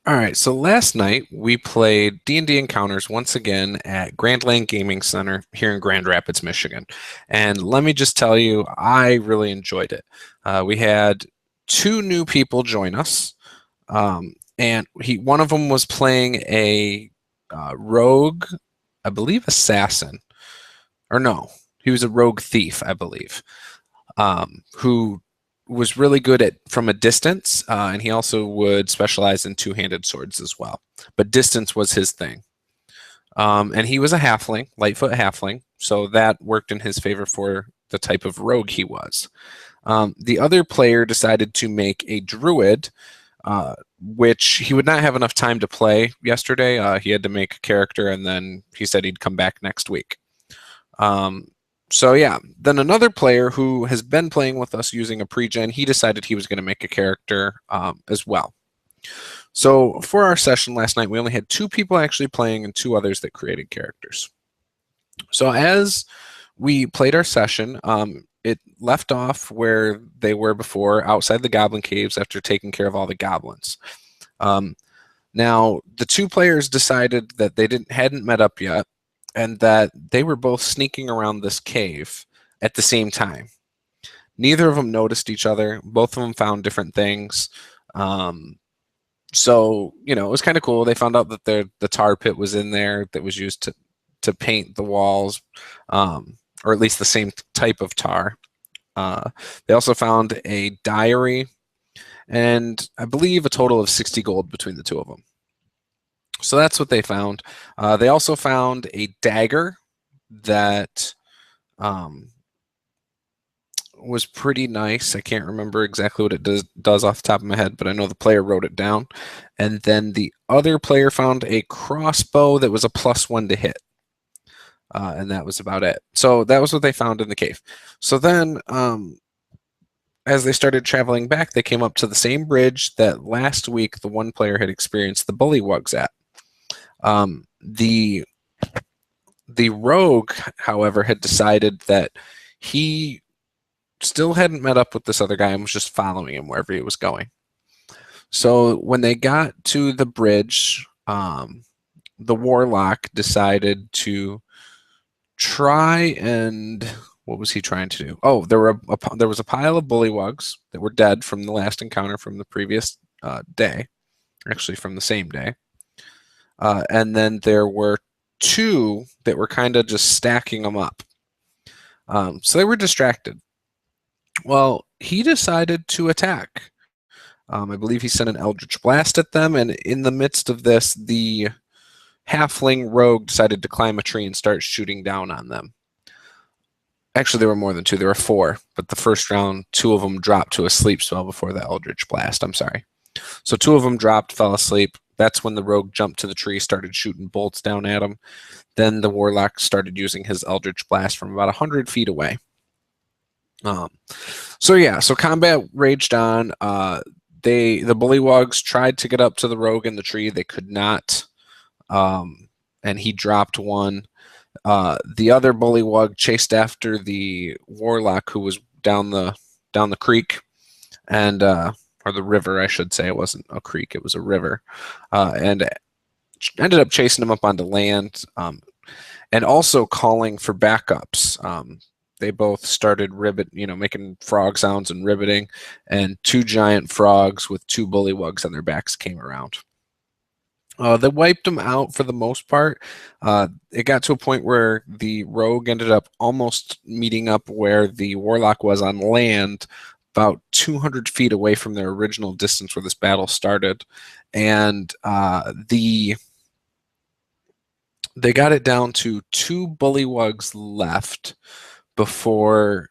All right, so last night we played D&D Encounters once again at GrandLan Gaming Center here in Grand Rapids, Michigan. And let me just tell you, I really enjoyed it. We had two new people join us, and one of them was playing a rogue, I believe assassin, or no, he was a rogue thief, I believe, who was really good at from a distance, and he also would specialize in two-handed swords as well. But distance was his thing. And he was a halfling, lightfoot halfling, so that worked in his favor for the type of rogue he was. The other player decided to make a druid, which he would not have enough time to play yesterday. He had to make a character, and then he said he'd come back next week. So yeah, then another player who has been playing with us using a pre-gen, he decided he was going to make a character as well. So for our session last night, we only had two people actually playing and two others that created characters. So as we played our session, it left off where they were before, outside the goblin caves after taking care of all the goblins. Now, the two players decided that they hadn't met up yet, and that they were both sneaking around this cave at the same time. Neither of them noticed each other. Both of them found different things. So, it was kind of cool. They found out that the tar pit was in there that was used to paint the walls, or at least the same type of tar. They also found a diary, and I believe a total of 60 gold between the two of them. So that's what they found. They also found a dagger that was pretty nice. I can't remember exactly what it does off the top of my head, but I know the player wrote it down. And then the other player found a crossbow that was a +1 to hit. And that was about it. So that was what they found in the cave. So then, as they started traveling back, they came up to the same bridge that last week the one player had experienced the bullywugs at. The rogue, however, had decided that he still hadn't met up with this other guy and was just following him wherever he was going. So when they got to the bridge, the warlock decided to try and what was he trying to do? Oh, there was a pile of bullywugs that were dead from the last encounter from the previous day, actually from the same day. And then there were two that were kind of just stacking them up. So they were distracted. Well, he decided to attack. I believe he sent an Eldritch Blast at them, and in the midst of this, the halfling rogue decided to climb a tree and start shooting down on them. Actually, there were more than two. There were four, but the first round, two of them dropped to a sleep spell before the Eldritch Blast. I'm sorry. So two of them dropped, fell asleep. That's when the rogue jumped to the tree, started shooting bolts down at him. Then the warlock started using his Eldritch Blast from about 100 feet away. So combat raged on. The bullywugs tried to get up to the rogue in the tree. They could not, and he dropped one. The other bullywug chased after the warlock who was down the creek, and or the river, I should say. It wasn't a creek, it was a river, and ended up chasing him up onto land, and also calling for backups. They both started making frog sounds and ribbiting, and two giant frogs with two bullywugs on their backs came around. They wiped them out for the most part. It got to a point where the rogue ended up almost meeting up where the warlock was on land, about 200 feet away from their original distance where this battle started. And they got it down to two bullywugs left before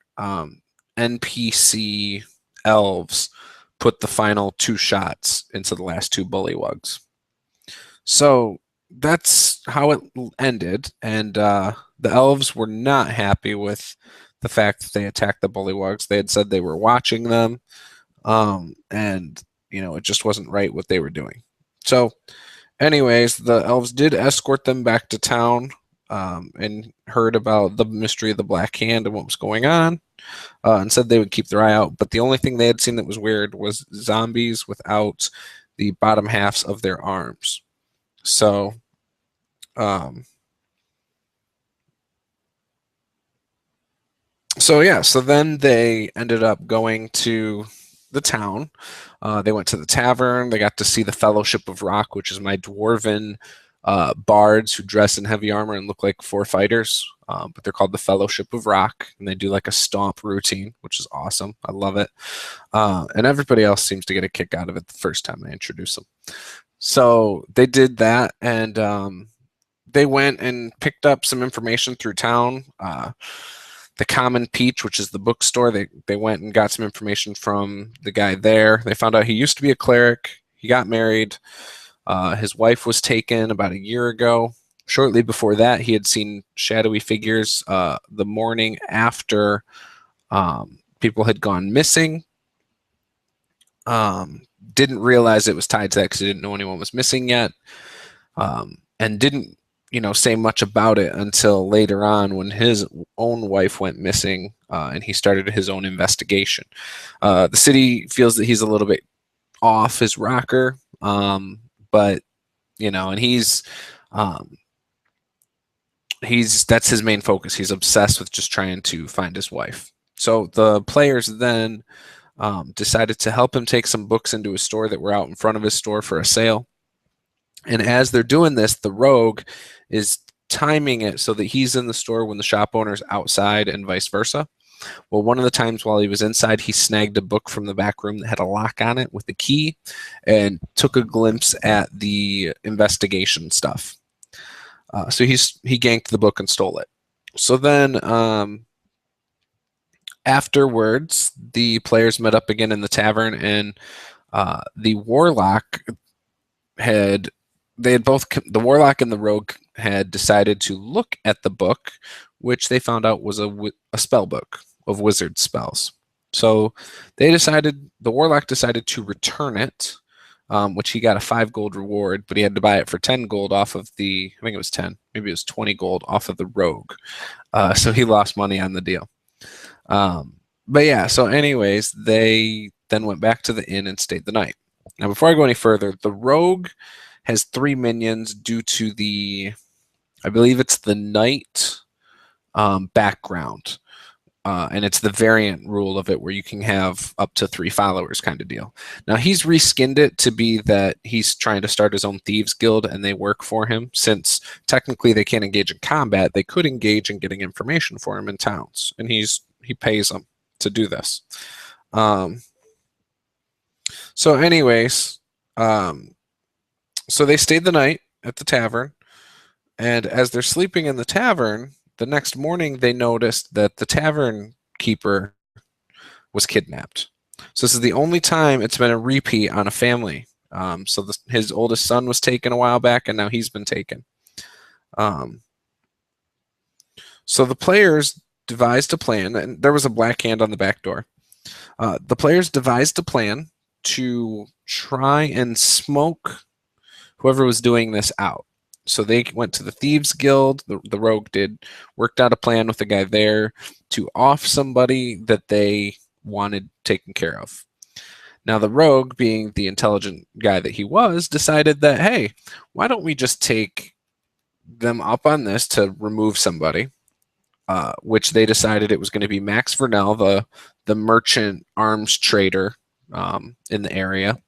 NPC elves put the final two shots into the last two bullywugs. So that's how it ended, and the elves were not happy with the fact that they attacked the bullywugs. They had said they were watching them, and it just wasn't right what they were doing. So anyways, the elves did escort them back to town, and heard about the mystery of the Black Hand and what was going on, and said they would keep their eye out. But the only thing they had seen that was weird was zombies without the bottom halves of their arms. So so then they ended up going to the town. They went to the tavern. They got to see the Fellowship of Rock, which is my dwarven bards who dress in heavy armor and look like 4 fighters. But they're called the Fellowship of Rock, and they do like a stomp routine, which is awesome. I love it. And everybody else seems to get a kick out of it the first time they introduce them. So they did that, and they went and picked up some information through town. The Common Peach, which is the bookstore, they went and got some information from the guy there. They found out he used to be a cleric. He got married. His wife was taken about a year ago. Shortly before that, he had seen shadowy figures the morning after people had gone missing. Didn't realize it was tied to that because he didn't know anyone was missing yet, and didn't say much about it until later on when his own wife went missing, and he started his own investigation. The city feels that he's a little bit off his rocker, but and he's that's his main focus. He's obsessed with just trying to find his wife. So the players then decided to help him take some books into his store that were out in front of his store for a sale. And as they're doing this, the rogue is timing it so that he's in the store when the shop owner's outside and vice versa. Well, one of the times while he was inside, he snagged a book from the back room that had a lock on it with a key and took a glimpse at the investigation stuff. So he ganked the book and stole it. So then afterwards, the players met up again in the tavern, and the warlock the warlock and the rogue had decided to look at the book, which they found out was a spell book of wizard spells. So the warlock decided to return it, which he got a 5 gold reward, but he had to buy it for 10 gold off of I think it was 10, maybe it was 20 gold off of the rogue. So he lost money on the deal. But yeah, so anyways, they then went back to the inn and stayed the night. Now, before I go any further, the rogue has 3 minions due to I believe it's the knight background. And it's the variant rule of it where you can have up to 3 followers kind of deal. Now, he's reskinned it to be that he's trying to start his own thieves guild and they work for him. Since technically they can't engage in combat, they could engage in getting information for him in towns. And he pays them to do this. So anyways, so they stayed the night at the tavern, and as they're sleeping in the tavern, the next morning they noticed that the tavern keeper was kidnapped. So this is the only time it's been a repeat on a family. So his oldest son was taken a while back, and now he's been taken. So the players devised a plan, and there was a black hand on the back door. The players devised a plan to try and smoke whoever was doing this out. So they went to the Thieves Guild, the rogue did, worked out a plan with the guy there to off somebody that they wanted taken care of. Now the rogue, being the intelligent guy that he was, decided that, hey, why don't we just take them up on this to remove somebody, which they decided it was going to be Max Vernell, the merchant arms trader in the area,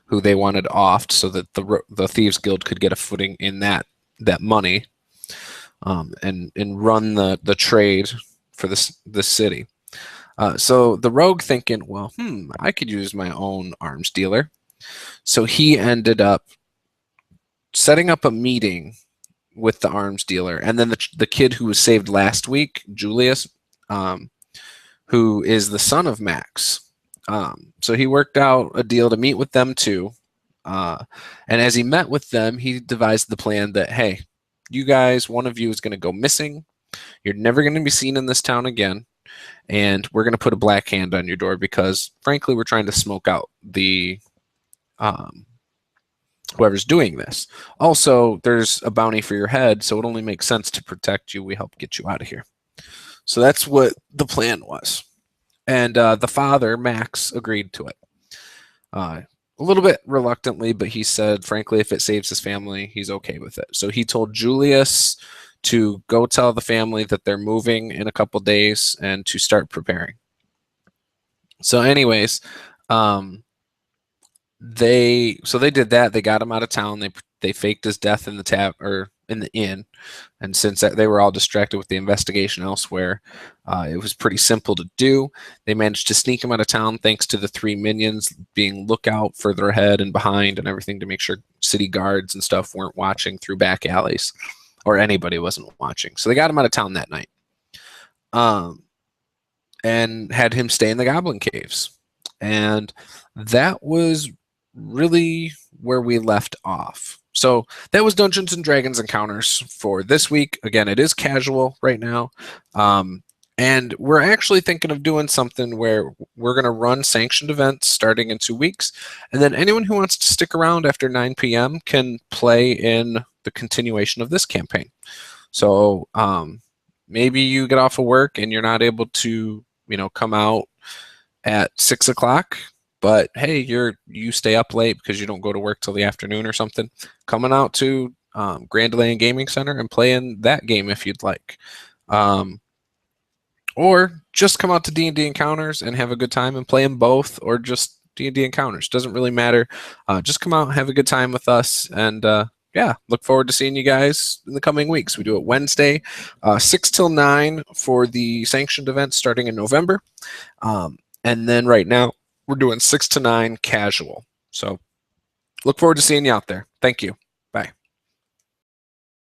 who they wanted offed so that the Thieves Guild could get a footing in that money, and run the trade for the city. So the rogue thinking, well, I could use my own arms dealer. So he ended up setting up a meeting with the arms dealer, and then the kid who was saved last week, Julius, who is the son of Max. So he worked out a deal to meet with them too. And as he met with them, he devised the plan that, hey, you guys, one of you is going to go missing. You're never going to be seen in this town again. And we're going to put a black hand on your door because, frankly, we're trying to smoke out whoever's doing this. Also, there's a bounty for your head, so it only makes sense to protect you. We help get you out of here. So that's what the plan was. And the father, Max, agreed to it. a little bit reluctantly, but he said, frankly, if it saves his family, he's okay with it. So he told Julius to go tell the family that they're moving in a couple days and to start preparing. So anyways, they did that. They got him out of town. They faked his death in the in the inn, and since they were all distracted with the investigation elsewhere, it was pretty simple to do. They managed to sneak him out of town thanks to the three minions being lookout further ahead and behind and everything to make sure city guards and stuff weren't watching through back alleys, or anybody wasn't watching. So they got him out of town that night, and had him stay in the goblin caves, and that was really where we left off. So that was Dungeons and Dragons Encounters for this week. Again, it is casual right now. And we're actually thinking of doing something where we're going to run sanctioned events starting in 2 weeks. And then anyone who wants to stick around after 9 p.m. can play in the continuation of this campaign. So maybe you get off of work and you're not able to, come out at 6 o'clock. But hey, you stay up late because you don't go to work till the afternoon or something. Coming out to GrandLan Gaming Center and playing that game if you'd like, or just come out to D&D Encounters and have a good time and play them both, or just D&D Encounters. Doesn't really matter. Just come out and have a good time with us, and yeah, look forward to seeing you guys in the coming weeks. We do it Wednesday, 6 till 9 for the sanctioned events starting in November, and then right now, we're doing 6 to 9 casual. So look forward to seeing you out there. Thank you.